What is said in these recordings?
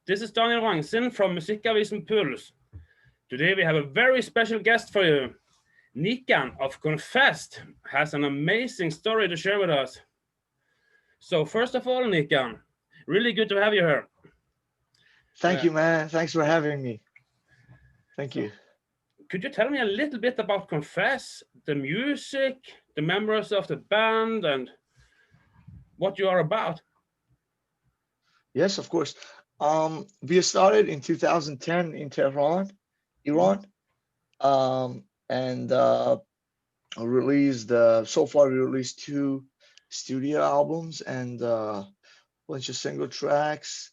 This is Daniel Vrangsinn from Musikkavisen PULS. Today we have a very special guest for you. Nikan of Confessed has an amazing story to share with us. So first of all, Nikan, really good to have you here. Thank you, man. Thanks for having me. Thank you. Could you tell me a little bit about Confess, the music, the members of the band, and what you are about? Yes, of course. We started in 2010 in Tehran, Iran, and released. So far, we released 2 studio albums and a bunch of single tracks,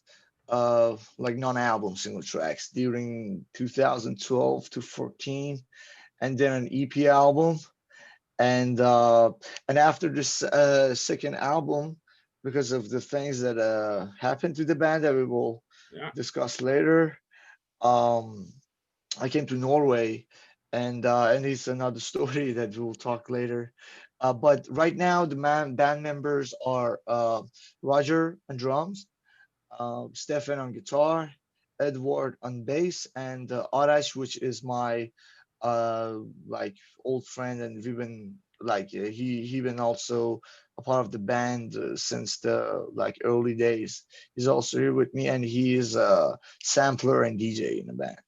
like non-album single tracks during 2012 to 14, and then an EP album. And after this second album, because of the things that happened to the band that we will discuss later, I came to Norway, and it's another story that we'll talk later. But right now, the band members are Roger on drums, Stefan on guitar, Edward on bass, and Arash, which is my like old friend, and we've been like he been also a part of the band since the like early days. He's also here with me, and he is a sampler and DJ in the band.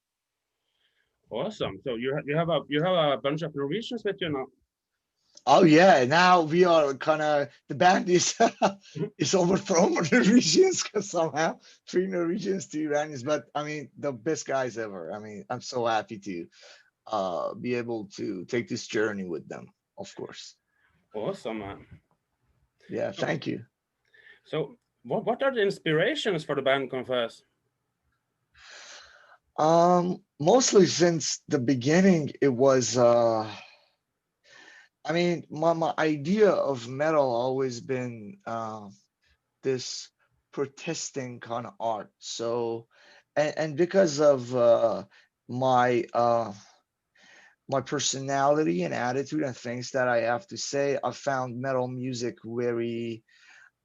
Awesome. So you have a bunch of Norwegians with you now. Oh yeah, now we are kind of the band is is overthrown with Norwegians because somehow 3 Norwegians, 2 Iranians, but I mean the best guys ever. I mean, I'm so happy to be able to take this journey with them, of course. Awesome, man. Yeah, thank you. So what are the inspirations for the band Confess? Mostly since the beginning, it was I mean, my idea of metal always been this protesting kind of art. So, and because of my my personality and attitude and things that I have to say, I found metal music very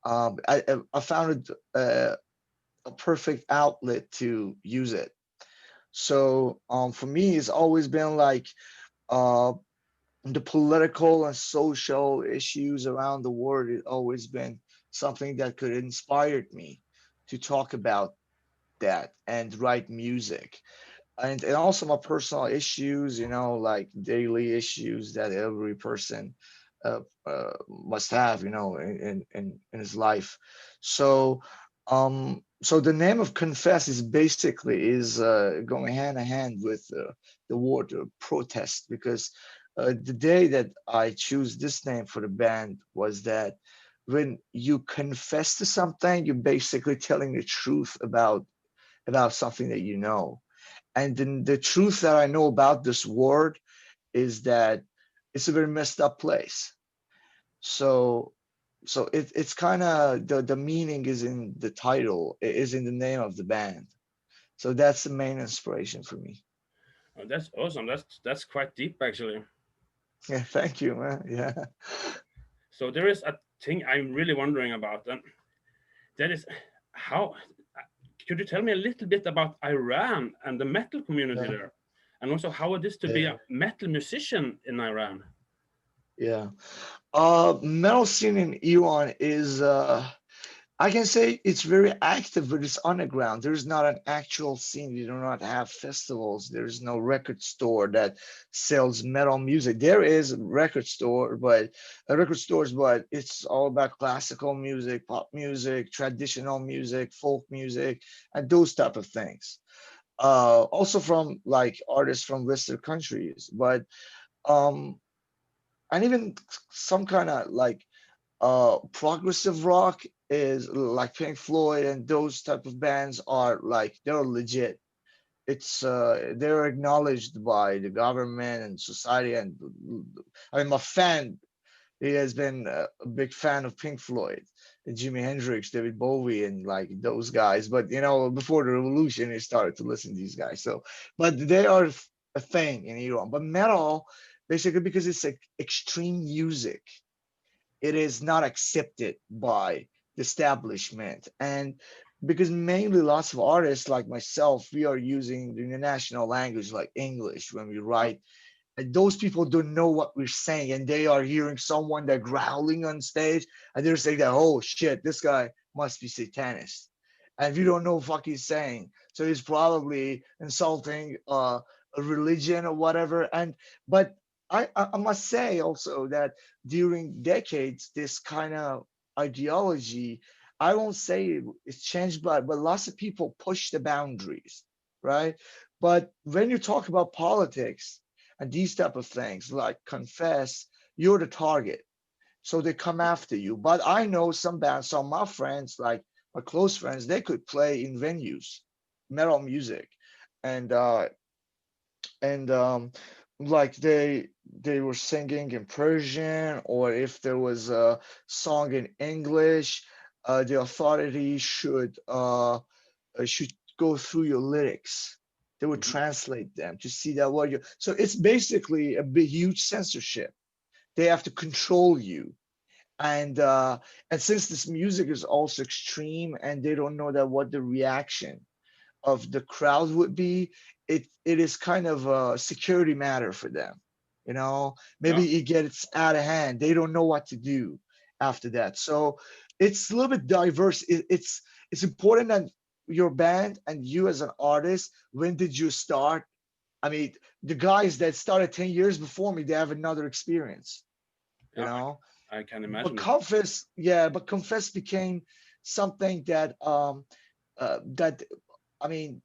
I found it a perfect outlet to use it. So for me, it's always been like uh, the political and social issues around the world. It always been something that could inspire me to talk about that and write music. And also my personal issues, you know, like daily issues that every person must have, you know, in his life. So so the name of Confess is basically is going hand in hand with the word protest, because the day that I choose this name for the band was that when you confess to something, you're basically telling the truth about something that you know. And then the truth that I know about this world is that it's a very messed up place. So it's kind of the meaning is in the title, it is in the name of the band. So that's the main inspiration for me. Oh, that's awesome. That's quite deep, actually. Yeah, thank you, man. Yeah. So there is a thing I'm really wondering about, and that is how. Could you tell me a little bit about Iran and the metal community Yeah. there, and also how it is to be Yeah. a metal musician in Iran? Yeah. Metal scene in Iran is I can say it's very active, but it's underground. There's not an actual scene. We do not have festivals. There's no record store that sells metal music. There is a record store, but record stores, but it's all about classical music, pop music, traditional music, folk music, and those type of things. Also from like artists from Western countries, but um, and even some kind of like progressive rock is like Pink Floyd, and those type of bands are like they're legit. It's they're acknowledged by the government and society. And I mean, my fan, he has been a big fan of Pink Floyd, Jimi Hendrix, David Bowie, and like those guys. But you know, before the revolution, he started to listen to these guys. So, but they are a thing in Iran. But metal, basically, because it's like extreme music, it is not accepted by the establishment. And because mainly lots of artists like myself, we are using the international language like English when we write. And those people don't know what we're saying, and they are hearing someone that growling on stage, and they're saying that, oh shit, this guy must be satanist, and we don't know what he's saying, so he's probably insulting a religion or whatever. And but I must say also that during decades, this kind of ideology, I won't say it's changed, but lots of people push the boundaries, right? But when you talk about politics and these type of things, like confess, you're the target, so they come after you. But I know some bands, some of my friends, like my close friends, they could play in venues metal music, and and like they were singing in Persian, or if there was a song in English, the authorities should go through your lyrics. They would translate them to see that what you. So it's basically a big, huge censorship. They have to control you, and since this music is also extreme, and they don't know that what the reaction of the crowd would be, it is kind of a security matter for them. You know, Yeah. maybe it gets out of hand. They don't know what to do after that. So it's a little bit diverse. It's important that your band and you as an artist, when did you start? I mean, the guys that started 10 years before me, they have another experience, you Yeah, know. I can But imagine it. confess, yeah, but confess became something that that I mean,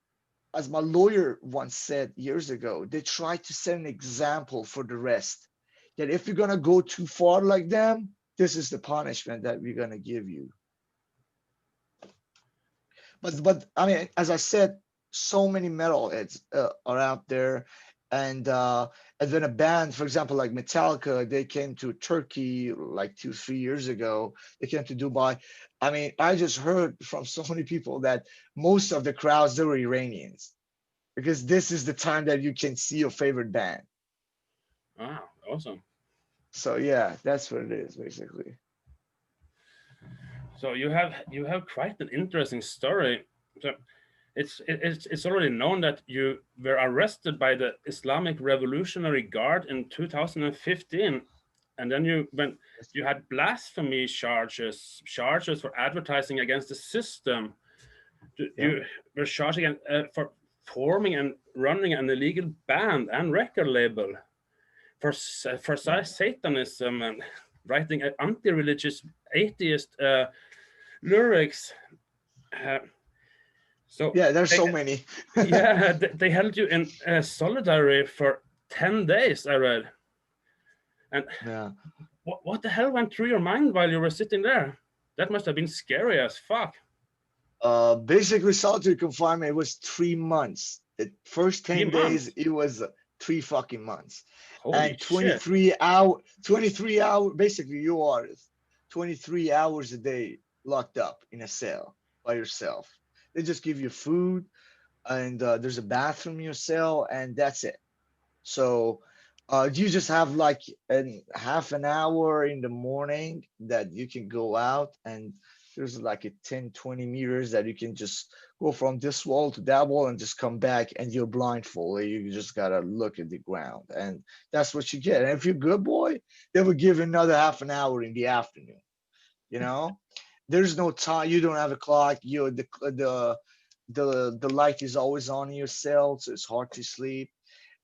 as my lawyer once said years ago, they try to set an example for the rest, that if you're gonna go too far like them, this is the punishment that we're gonna give you. But I mean, as I said, so many metalheads are out there, and then a band, for example, like Metallica, they came to Turkey like 2 3 years ago. They came to Dubai. I mean, I just heard from so many people that most of the crowds, they were Iranians, because this is the time that you can see your favorite band. Ah, awesome. So yeah, that's what it is basically. So you have quite an interesting story. So it's already known that you were arrested by the Islamic Revolutionary Guard in 2015, and then you had blasphemy charges for advertising against the system. Yeah. You were charged again for forming and running an illegal band and record label, for Satanism, and writing anti-religious atheist lyrics. Uh, so Yeah, there's they, so many. yeah, they held you in solitary for 10 days, I read. And Yeah. what the hell went through your mind while you were sitting there? That must have been scary as fuck. Basically solitary confinement, it was 3 months. The first Three 10 days, months. it was 3 fucking months. Holy And shit. 23 hour, basically you are 23 hours a day locked up in a cell by yourself. They just give you food, and there's a bathroom in your cell, and that's it. So you just have like an half an hour in the morning that you can go out, and there's like a 10 20 meters that you can just go from this wall to that wall and just come back, and you're blindfolded. You just gotta look at the ground, and that's what you get. And if you're a good boy, they will give you another half an hour in the afternoon. You know, there's no time. You don't have a clock. You the light is always on in your cell, so it's hard to sleep.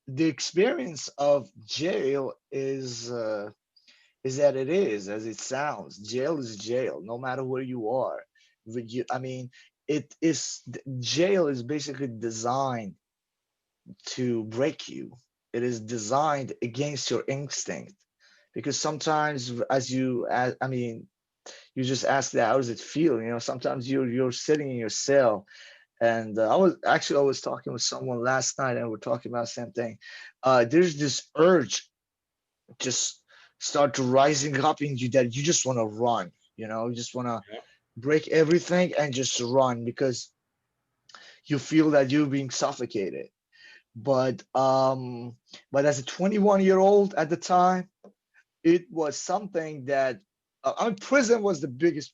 The experience of jail is that it is as it sounds. Jail is jail, no matter where you are. I mean, it is jail is basically designed to break you. It is designed against your instinct, because sometimes, I mean, you just ask that, how does it feel? You know, sometimes you're sitting in your cell, and I was talking with someone last night, and we're talking about the same thing. There's this urge just start rising up in you that you just want to run. You know, you just want to Yeah. break everything and just run, because you feel that you're being suffocated. But as a 21-year-old at the time, it was something that I mean, prison was the biggest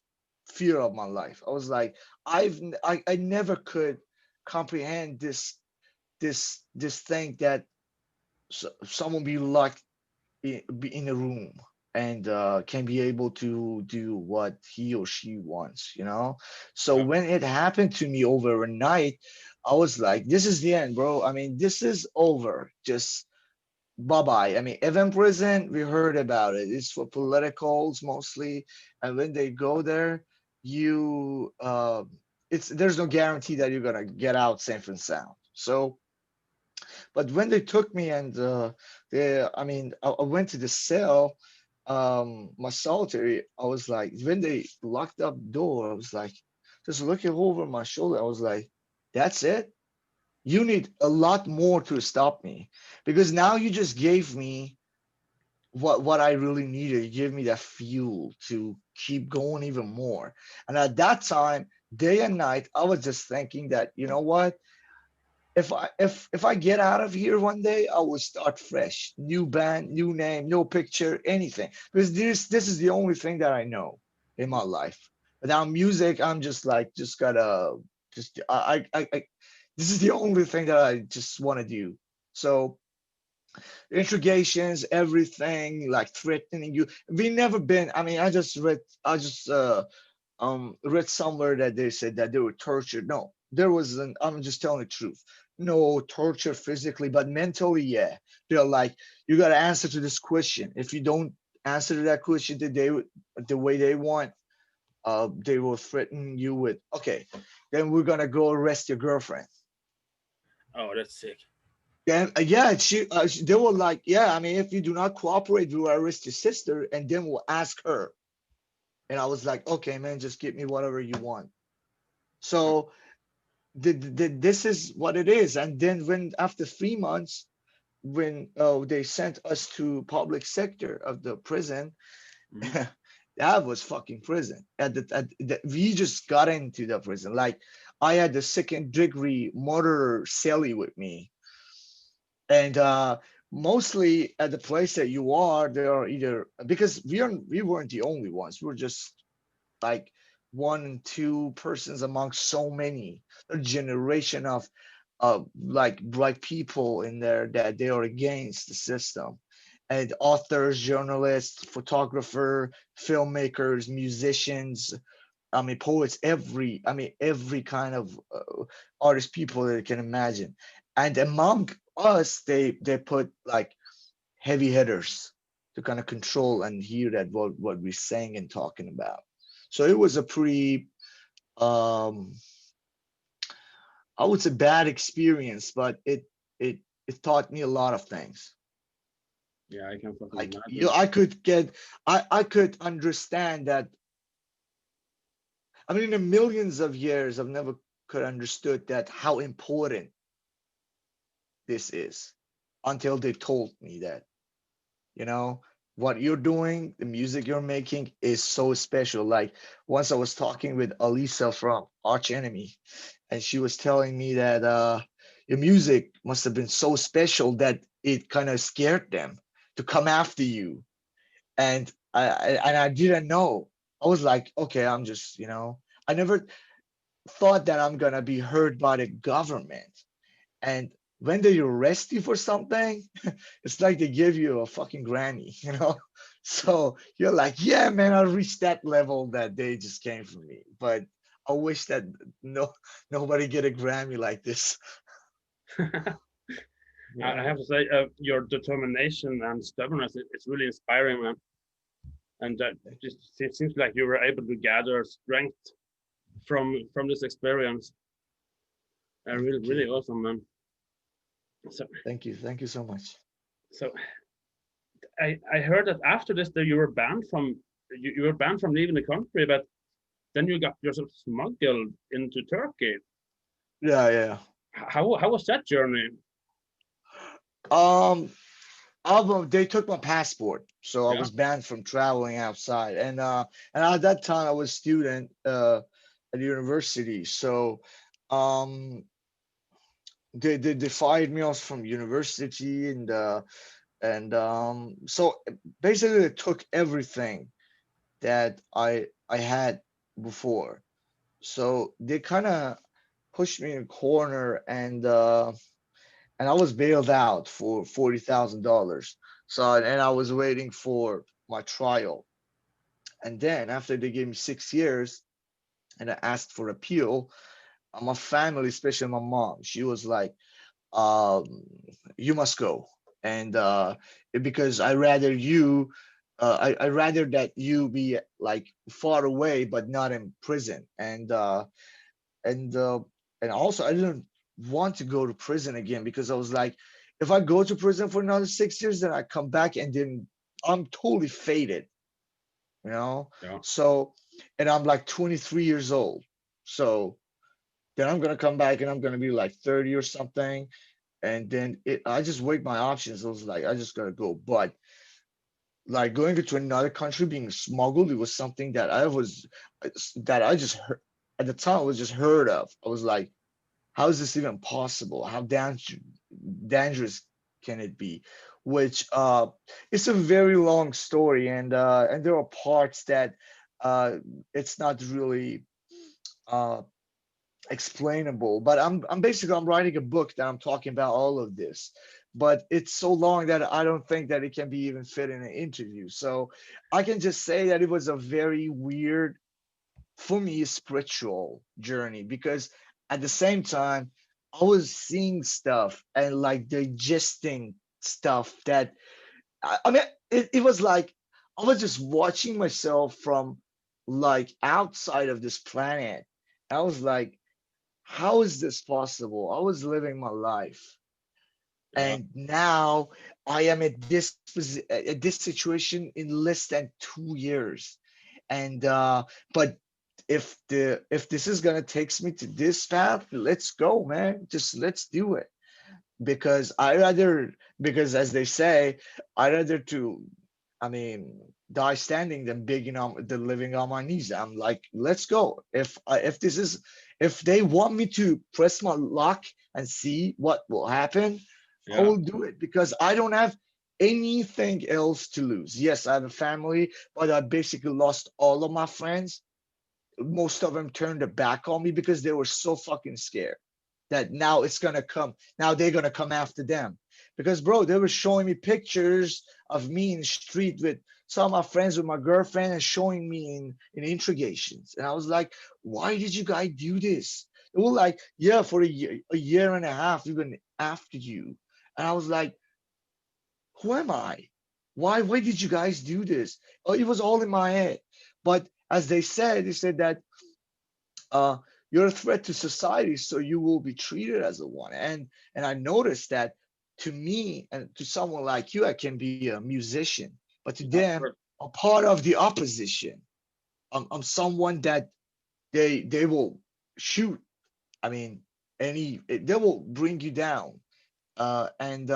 fear of my life. I was like, I never could comprehend this thing that someone be locked be in a room and can be able to do what he or she wants, you know. So Yeah. when it happened to me overnight, I was like, this is the end, bro. I mean, this is over. Just bye bye. I mean, even prison, we heard about it. It's for politicals mostly, and when they go there, you it's there's no guarantee that you're gonna get out safe and sound. So but when they took me and I mean, I went to the cell, my solitary. I was like, when they locked up the door, I was like, just looking over my shoulder. I was like, that's it. You need a lot more to stop me, because now you just gave me what I really needed. You gave me that fuel to keep going even more. And at that time, day and night, I was just thinking that, you know what? If I get out of here one day, I will start fresh, new band, new name, no picture, anything. Because this is the only thing that I know in my life. Without music, I'm just like just gotta just I this is the only thing that I just want to do. So interrogations, everything like threatening you. We never been. I mean, I just read somewhere that they said that they were tortured. No, there wasn't. I'm just telling the truth. No torture physically, but mentally, yeah. They're like, you got to answer to this question. If you don't answer to that question the way they want, they will threaten you with, okay, then we're gonna go arrest your girlfriend. Oh, that's sick. Then yeah, they were like, yeah. I mean, if you do not cooperate, we will arrest your sister, and then we'll ask her. And I was like, okay, man, just give me whatever you want. So this is what it is. And then when after 3 months, when they sent us to public sector of the prison, Mhm. that was fucking prison. We just got into the prison. Like I had the second degree murder cellie with me, and mostly at the place that you are, there are either because we weren't the only ones. We were just like one and two persons among so many, a generation of like bright people in there that they are against the system, and authors, journalists, photographer, filmmakers, musicians, I mean poets, every kind of artist people that you can imagine. And among us, they put like heavy hitters to kind of control and hear that what we're saying and talking about. So it was a pretty um I would say bad experience, but it taught me a lot of things. Yeah, I can fucking Like imagine. I could understand that. I mean, in the millions of years, I've never could understood that how important this is until they told me that, you know, what you're doing, the music you're making is so special. Like once I was talking with Alisa from Arch Enemy, and she was telling me that your music must have been so special that it kind of scared them to come after you. And I didn't know. I was like, okay, I'm just, I never thought that I'm gonna be heard by the government. And when they arrest you for something, it's like they give you a fucking Grammy, you know? So you're like, yeah, man, I reached that level that they just came for me. But I wish that no nobody get a Grammy like this. I Yeah. have to say, your determination and stubbornness, it's really inspiring, man. And that just it seems like you were able to gather strength from this experience. Really, Thank really you. awesome, man. So, Thank you. Thank you so much. so I heard that after this, that you were banned from you were banned from leaving the country, but then you got yourself smuggled into Turkey. Yeah, yeah. How was that journey? Um, they took my passport, so I Yeah. was banned from traveling outside. And at that time I was a student at university. So um they fired me off from university, and so basically they took everything that I had before. So they kind of pushed me in a corner, and I was bailed out for $40,000. So, and I was waiting for my trial. And then after they gave me 6 years and I asked for appeal, my family, especially my mom, she was like, um, you must go. And because I rather that you be like far away, but not in prison. And and also I didn't want to go to prison again, because I was like, if I go to prison for another 6 years, then I come back and then I'm totally faded, you know. Yeah. So, and I'm like 23 years old, so then I'm gonna come back and I'm gonna be like 30 or something, and then I just weighed my options. I was like, I just gotta go. But like going into another country, being smuggled, it was something that I just heard at the time. I was just heard of. I was like, how is this even possible? How dangerous can it be? Which it's a very long story, and there are parts that uh it's not really uh explainable. But I'm writing a book that I'm talking about all of this, but it's so long that I don't think that it can be even fit in an interview. So I can just say that it was a very weird, for me, spiritual journey, because at the same time I was seeing stuff and like digesting stuff that I mean, it was like I was just watching myself from like outside of this planet. I was like, how is this possible? I was living my life, Yeah. and now I am at this situation in less than 2 years. And but if this is gonna takes me to this path, let's go, man. Just let's do it. Because because as they say, I rather to, I mean, die standing than begging on than living on my knees. I'm like, let's go. If they want me to press my luck and see what will happen, I Yeah. will do it, because I don't have anything else to lose. Yes, I have a family, but I basically lost all of my friends. Most of them turned their back on me because they were so fucking scared that now it's gonna come. Now they're gonna come after them. Because bro, they were showing me pictures of me in the street with some of my friends with my girlfriend, and showing me in interrogations. And I was like, why did you guys do this? They were like, yeah, for a year and a half, we've been after you. And I was like, who am I? Why did you guys do this? Oh, it was all in my head. But as they said that uh, you're a threat to society, so you will be treated as a one. And I noticed that to me and to someone like you, I can be a musician, but to Yeah. Of them, course. a part of the opposition. I'm someone that they will shoot. I mean, they will bring you down. And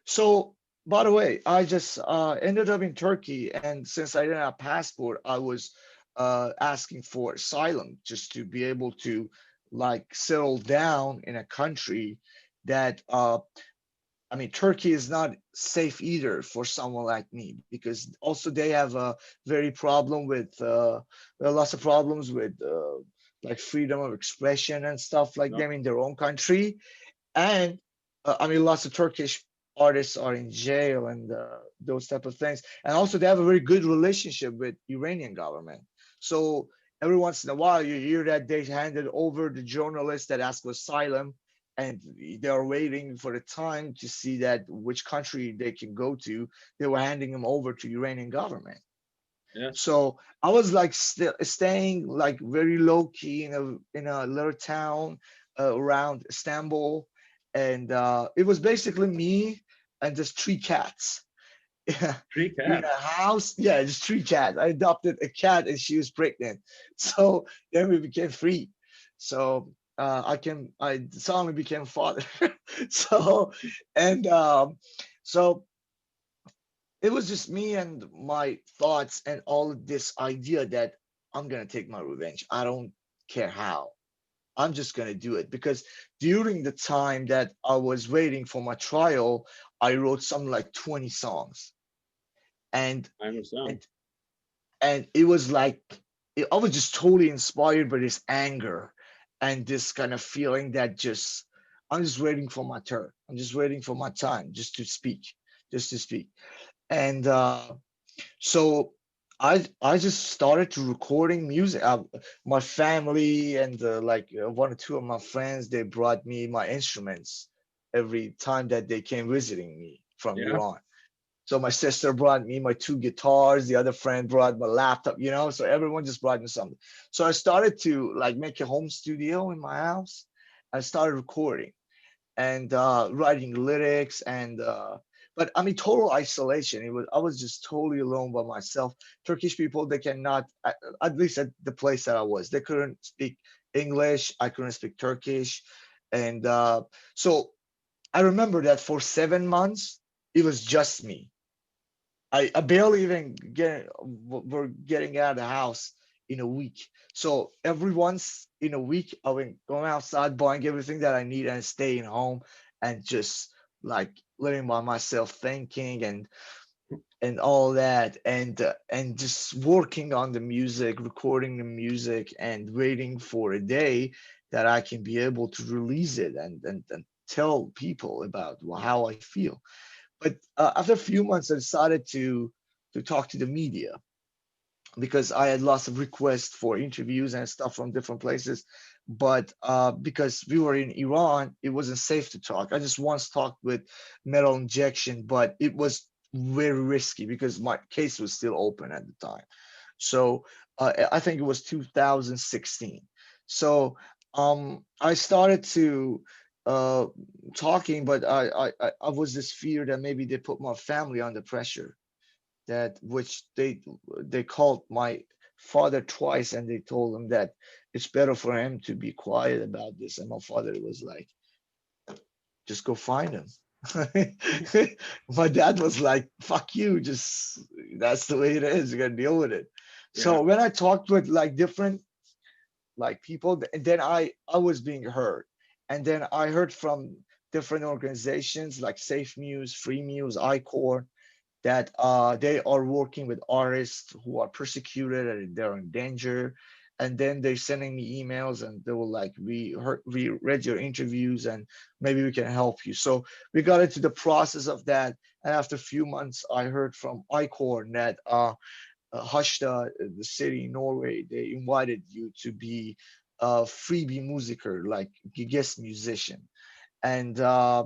So, by the way, I just ended up in Turkey, and since I didn't have a passport, I was asking for asylum just to be able to like settle down in a country that I mean, Turkey is not safe either for someone like me, because also they have a very problem with lots of problems with like freedom of expression and stuff like Yeah. them in their own country. And I mean, lots of Turkish artists are in jail and those type of things. And also, they have a very good relationship with Iranian government. So every once in a while, you hear that they handed over the journalists that asked for asylum, and they are waiting for the time to see that which country they can go to. They were handing them over to Iranian government. Yes. So I was like staying like very low key in a little town around Istanbul, and it was basically me and just three cats. Three In cats. a house. Yeah, just three cats. I adopted a cat and she was pregnant, so then we became free. So I suddenly became a father. So and so it was just me and my thoughts and all of this idea that I'm gonna take my revenge. I don't care how. I'm just gonna do it, because during the time that I was waiting for my trial, I wrote something like 20 songs, and I understand. and and it was like I was just totally inspired by this anger and this kind of feeling that just I'm just waiting for my turn. I'm just waiting for my time just to speak, just to speak. And so I just started to recording music. My family and like one or two of my friends, they brought me my instruments every time that they came visiting me from Yeah. Iran. So my sister brought me my two guitars, the other friend brought my laptop, you know, so everyone just brought me something. So I started to like make a home studio in my house. I started recording and writing lyrics and but I mean total isolation. I was just totally alone by myself. Turkish people, they cannot at least at the place that I was, they couldn't speak English, I couldn't speak Turkish. And so I remember that for 7 months it was just me. I barely even were getting out of the house in a week. So every once in a week, I went going outside, buying everything that I need, and staying home and just like living by myself, thinking and all that, and just working on the music, recording the music, and waiting for a day that I can be able to release it and tell people about how I feel. But after a few months, I decided to talk to the media because I had lots of requests for interviews and stuff from different places. But because we were in Iran, it wasn't safe to talk. I just once talked with Metal Injection, but it was very risky because my case was still open at the time. So I think it was 2016. So I started to uh, talking, but I was this fear that maybe they put my family under pressure, that which they called my father twice and they told him that it's better for him to be quiet about this. And my father was like, just go find him. My dad was like, fuck you, just that's the way it is, you gotta deal with it. Yeah. So when I talked with like different like people, and then I was being heard. And then I heard from different organizations like Safe Muse, Free Muse, iCore, that they are working with artists who are persecuted and they're in danger. And then they're sending me emails and they were like, we read your interviews and maybe we can help you. So we got into the process of that. And after a few months, I heard from iCore that Hashta, the city in Norway, they invited you to be a freebie musiker, like a guest musician. And I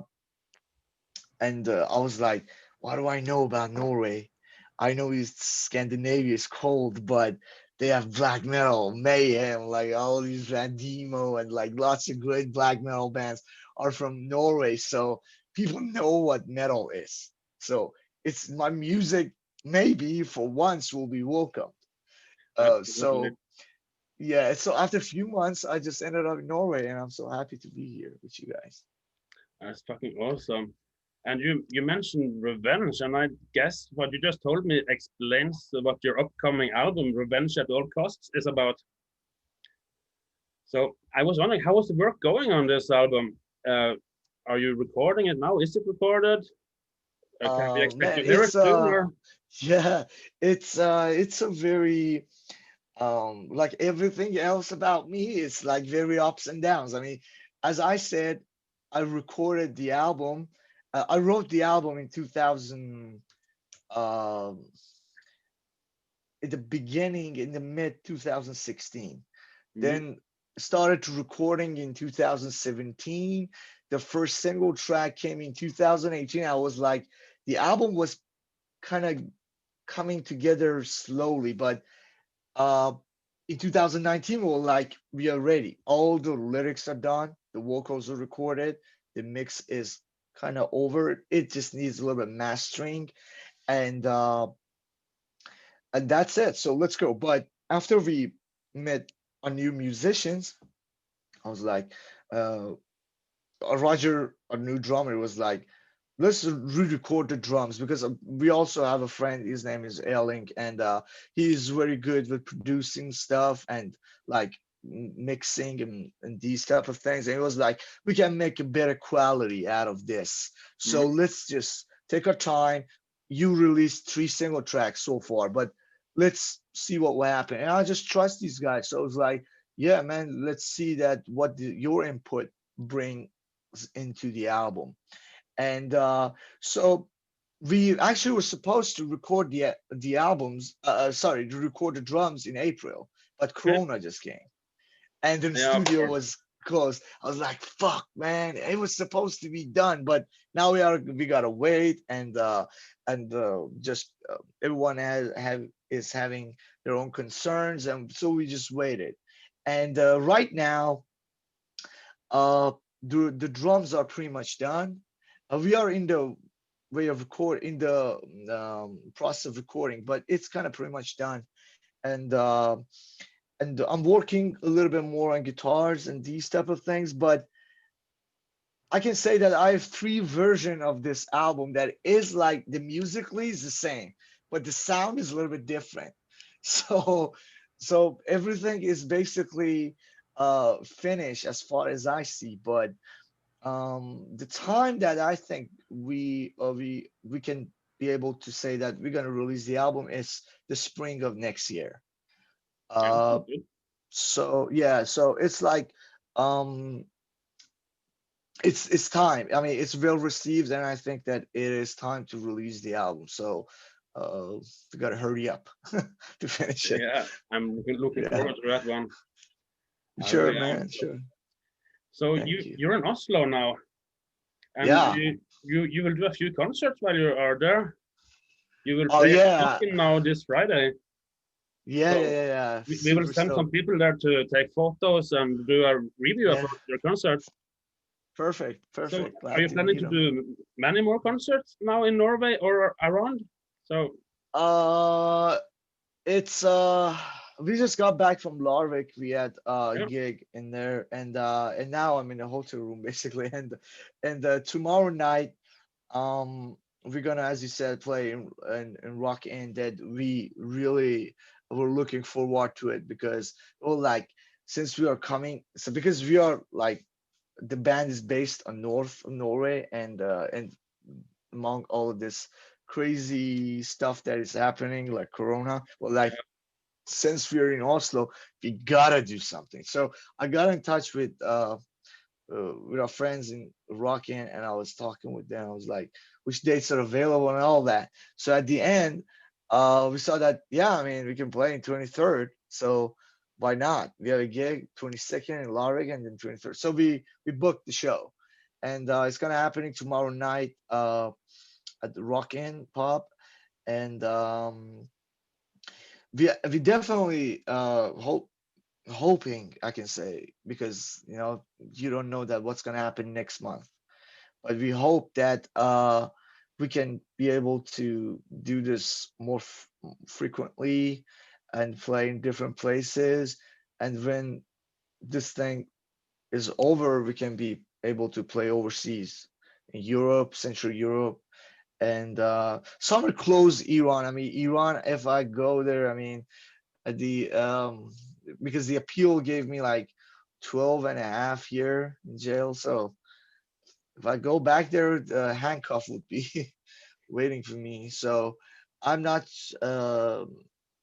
was like, what do I know about Norway? I know Scandinavia is cold, but they have black metal, mayhem, like all these Demo and like lots of great black metal bands are from Norway. So people know what metal is. So it's my music, maybe for once will be welcome. Absolutely. So yeah, so after a few months, I just ended up in Norway and I'm so happy to be here with you guys. That's fucking awesome. And you mentioned revenge, and I guess what you just told me explains what your upcoming album, Revenge at All Costs, is about. So I was wondering, how was the work going on this album? Are you recording it now? Is it recorded? Can we expect Man, new lyrics soon? Or yeah, it's a very like everything else about me, it's like very ups and downs. I mean, as I said, I recorded the album. I wrote the album in 2000, um, at the beginning, in the mid 2016. Mhm. Then started recording in 2017. The first single track came in 2018. I was like, the album was kind of coming together slowly, but uh in 2019 we were like, we are ready, all the lyrics are done, the vocals are recorded, the mix is kind of over, it just needs a little bit mastering, and that's it, so let's go. But after we met our new musicians, I was like, uh Roger, our new drummer, was like, let's re-record the drums, because we also have a friend, his name is Erling, and he's very good with producing stuff and like mixing and these type of things. And it was like, we can make a better quality out of this. So Mhm. let's just take our time. You released 3 single tracks so far, but let's see what will happen. And I just trust these guys. So it's like, yeah, man, let's see that what your input brings into the album. And so we actually were supposed to record the albums, sorry, to record the drums in April, but Okay. Corona just came, and then the Yeah, of studio course. was closed. I was like, fuck, man, it was supposed to be done, but now we gotta wait, and just everyone is having their own concerns, and so we just waited. And right now, uh, the drums are pretty much done. We are in the way of record in the process of recording, but it's kind of pretty much done. And I'm working a little bit more on guitars and these type of things, but I can say that I have three versions of this album that is like the musically is the same, but the sound is a little bit different. So everything is basically finished as far as I see, but the time that I think we can be able to say that we're gonna release the album is the spring of next year. Yeah, Uh, sounds good. so yeah, so it's like um it's time. I mean, it's well received, and I think that it is time to release the album. So we gotta hurry up to finish it. Yeah, I'm looking Yeah, forward to that one. I sure, really am. man, sure. So Thank you. you're in Oslo now, and Yeah. you will do a few concerts while you are there. You will Oh play at yeah. Smuggling now this Friday. Yeah, yeah, So yeah, yeah. we will Super send some stoked. people there to take photos and do a review of Yeah. your concert. Perfect. So Perfect. are Glad you to planning meet to him. do many more concerts now in Norway or around? So Uh, it's we just got back from Larvik. We had a yeah, gig in there, and now I'm in a hotel room basically. And tomorrow night, we're gonna, as you said, play in Rock In that we really were looking forward to it because, well, like, since we are coming, so because we are like, the band is based on north of Norway, and among all of this crazy stuff that is happening, like Corona, well, like, since we're in Oslo, we gotta do something. So I got in touch with our friends in Rockin, and I was talking with them. I was like, which dates are available and all that. So at the end, we saw that, yeah, I mean, we can play in 23rd. So why not? We have a gig 22nd in Larvik and then 23rd. So we booked the show, and it's gonna happening tomorrow night at the Rockin pub, and we definitely hoping, I can say, because you don't know that what's going to happen next month, but we hope that we can be able to do this more frequently and play in different places, and when this thing is over, we can be able to play overseas in Europe, Central Europe, and some are close Iran. I mean, Iran, if I go there, I mean, the because the appeal gave me like 12 and a half year in jail. So if I go back there, the handcuff would be waiting for me. So I'm not, uh,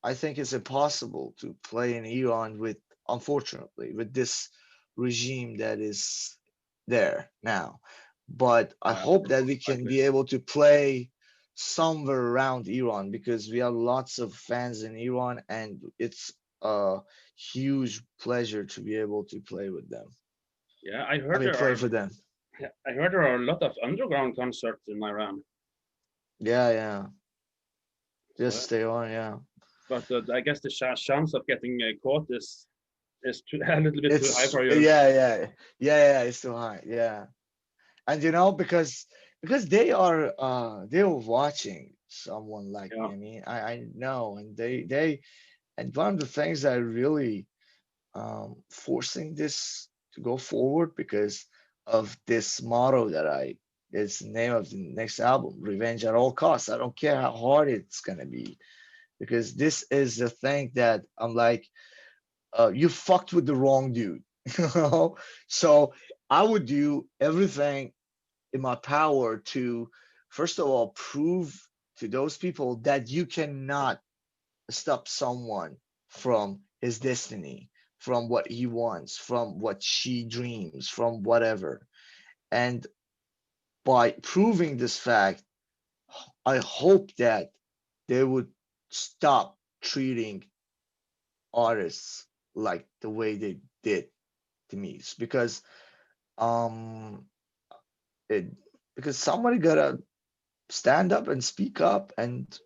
I think it's impossible to play in Iran with, unfortunately, with this regime that is there now. But I hope that we can likely. be able to play somewhere around Iran because we have lots of fans in Iran, and it's a huge pleasure to be able to play with them. Yeah, I I heard mean, there play are. for them. Yeah, I heard there are a lot of underground concerts in Iran. Yeah, yeah. So, Just stay on, yeah. but I guess the chance of getting caught is a little bit too high It's for you. yeah, it's too high. Yeah. And because they are watching someone like Yeah, me. I mean, I know, and they and one of the things that really forcing this to go forward because of this motto that I it's the name of the next album, Revenge at All Costs. I don't care how hard it's gonna be, because this is the thing that I'm like, you fucked with the wrong dude. You know? So I would do everything in my power to, first of all, prove to those people that you cannot stop someone from his destiny, from what he wants, from what she dreams, from whatever. And by proving this fact, I hope that they would stop treating artists like the way they did to me. It's um it because somebody gotta stand up and speak up, and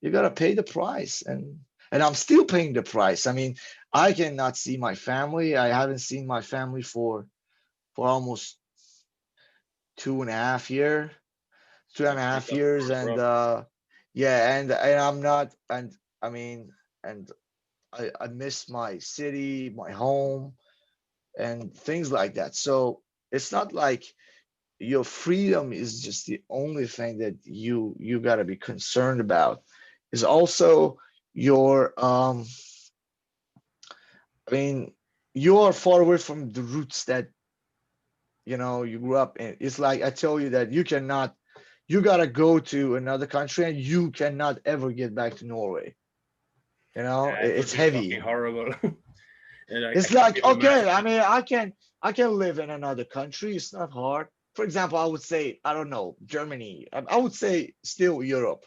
you gotta pay the price. And I'm still paying the price. I mean, I cannot see my family. I haven't seen my family for almost 2.5 years, two and a half years. That's And rough. yeah, and I'm not, and I mean, and I miss my city, my home, and things like that. So it's not like your freedom is just the only thing that you got to be concerned about. Is also your I mean, you are far away from the roots that you grew up in. It's like I tell you that you gotta go to another country and you cannot ever get back to Norway. Yeah, it would It's be fucking heavy. horrible. And I It's can't like, even okay, imagine. I mean, I can live in another country. It's not hard. For example, I would say, I don't know, Germany. I would say still Europe.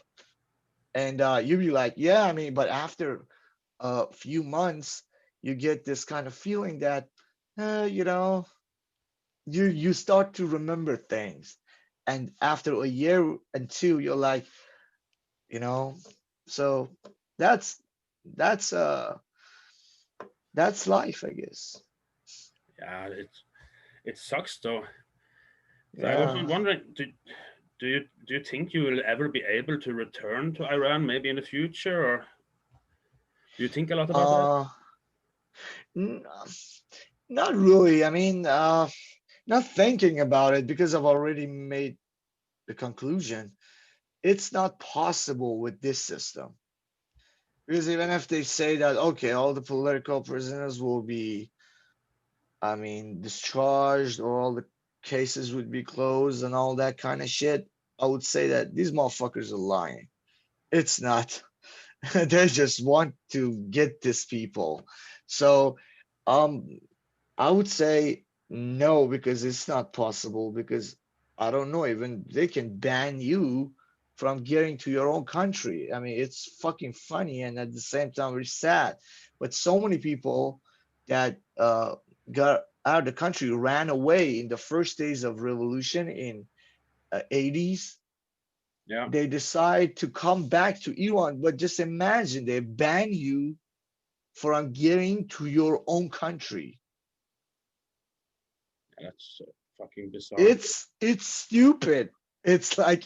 And you'd be like, yeah, I mean, but after a few months, you get this kind of feeling that, uh, you know, you start to remember things. And after a year and two, you're like, you know, so that's that's uh that's life, I guess. Yeah, it sucks though. So I was Yeah. wondering, do you think you will ever be able to return to Iran, maybe in the future, or do you think a lot about that? Uh, n- Not really. I mean, not thinking about it because I've already made the conclusion. It's not possible with this system. Because even if they say that, okay, all the political prisoners will be, I mean, discharged, or all the cases would be closed and all that kind of shit, I would say that these motherfuckers are lying. It's not. They just want to get these people. So, um, I would say no, because it's not possible. Because I don't know, even they can ban you from getting to your own country. I mean, it's fucking funny and at the same time very sad. But so many people that got out of the country ran away in the first days of revolution in 80s. Yeah, They decide to come back to Iran, but just imagine they ban you from getting to your own country. that's fucking bizarre. It's stupid. It's like,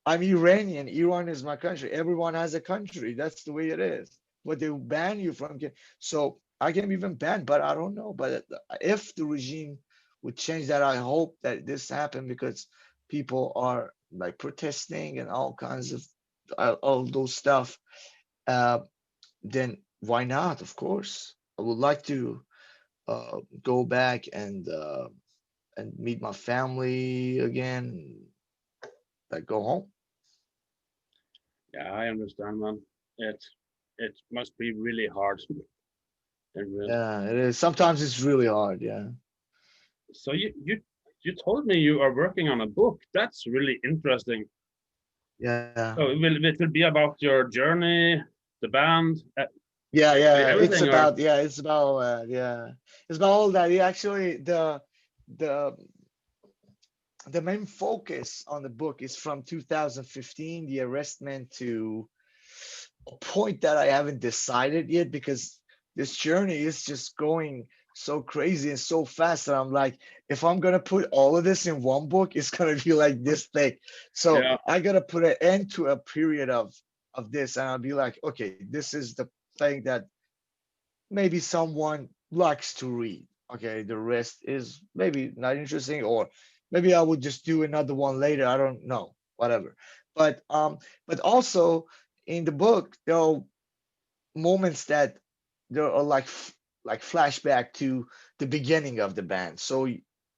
I'm Iranian. Iran is my country. Everyone has a country. That's the way it is. But they ban you from so I can be even banned, but I don't know. But if the regime would change that, I hope that this happened, because people are like protesting and all kinds of all those stuff. Uh, then why not? Of course, I would like to go back and meet my family again, like go home. Yeah, I understand, man. It must be really hard. And Yeah, it is. Sometimes it's really hard. Yeah. so you told me you are working on a book. That's really interesting. Yeah. So it will be about your journey, the band, Yeah, basically yeah. everything, or It's about yeah. It's about all that. Yeah, actually the the main focus on the book is from 2015, the arrestment, to a point that I haven't decided yet, because this journey is just going so crazy and so fast that I'm like, if I'm gonna put all of this in one book, it's gonna be like this thick. So yeah, I gotta put an end to a period of this, and I'll be like, okay, this is the thing that maybe someone likes to read. Okay, the rest is maybe not interesting, or maybe I would just do another one later. I don't know, whatever. But also in the book, there are moments that there are like flashback to the beginning of the band. So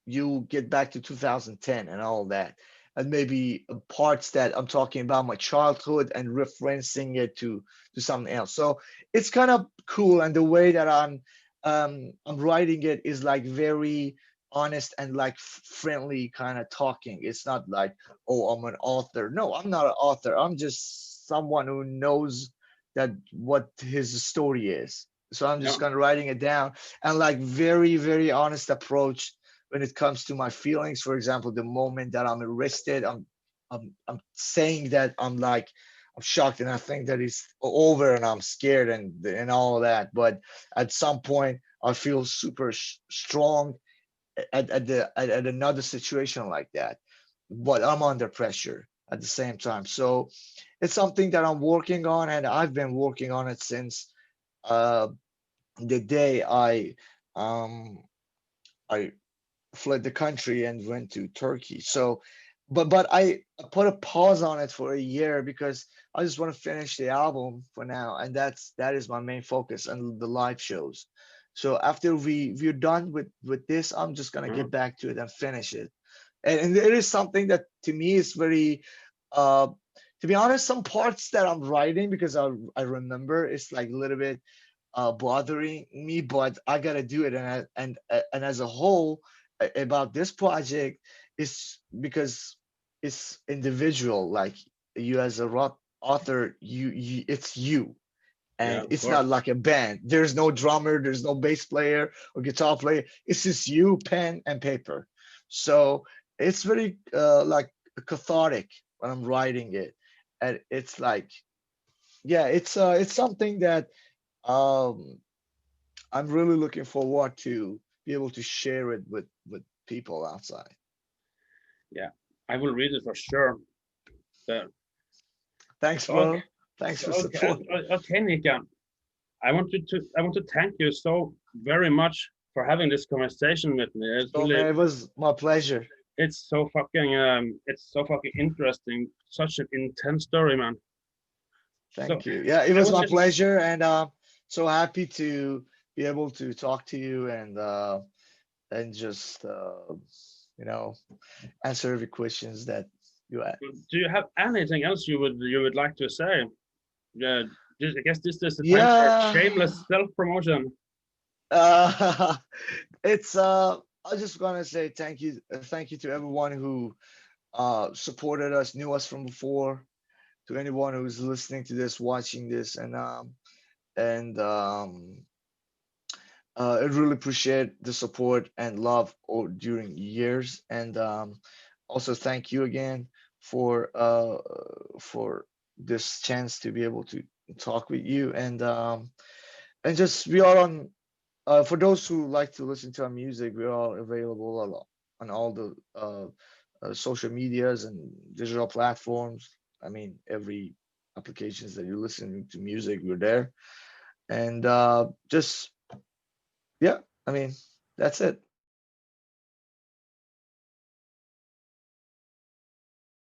you get back to 2010 and all that. and maybe parts that I'm talking about my childhood and referencing it to something else. So it's kind of cool, and the way that I'm writing it is like very honest and like friendly kind of talking. It's not like, oh, I'm an author. No, I'm not an author. I'm just someone who knows that what his story is. So I'm just Yeah. kind of writing it down, and like very, very honest approach when it comes to my feelings. For example, the moment that I'm arrested, I'm saying that I'm shocked and I think that it's over and I'm scared and all of that. But at some point, I feel super strong at another situation like that. But I'm under pressure at the same time. So it's something that I'm working on, and I've been working on it since uh, the day um, I fled the country and went to Turkey. So, but I put a pause on it for a year because I just want to finish the album for now, and that is my main focus and the live shows. So after we're done with this, I'm just gonna get back to it and finish it. And it is something that to me is very uh to be honest, some parts that I'm writing, because I remember it's like a little bit bothering me, but I gotta do it. And as a whole, about this project is because it's individual. Like you as a rock author, you it's you, Yeah, and of it's course. not like a band. There's no drummer, there's no bass player or guitar player. It's just you, pen and paper. So it's very like cathartic when I'm writing it, and it's like, yeah, it's something that um I'm really looking forward to be able to share it with people outside. Yeah, I will read it for sure. So, Thanks, okay, bro. Thanks so for okay, support. okay, Nika. I want to thank you so very much for having this conversation with me. So man, it was my pleasure. it's so fucking interesting. Such an intense story, man. So Thank you. Yeah, it I was was my just pleasure, and so happy to be able to talk to you and just you know answer every questions that you had. do you have anything else you would like to say? Yeah, I guess this is the time for Yeah. shameless self promotion. Uh, it's I just gonna say thank you to everyone who supported us, knew us from before, to anyone who's listening to this, watching this, and I really appreciate the support and love during years, and also thank you again for this chance to be able to talk with you, and just we are on. For those who like to listen to our music, we are available on all the social medias and digital platforms. I mean, every applications that you're listening to music, we're there. And just, yeah, I mean, that's it.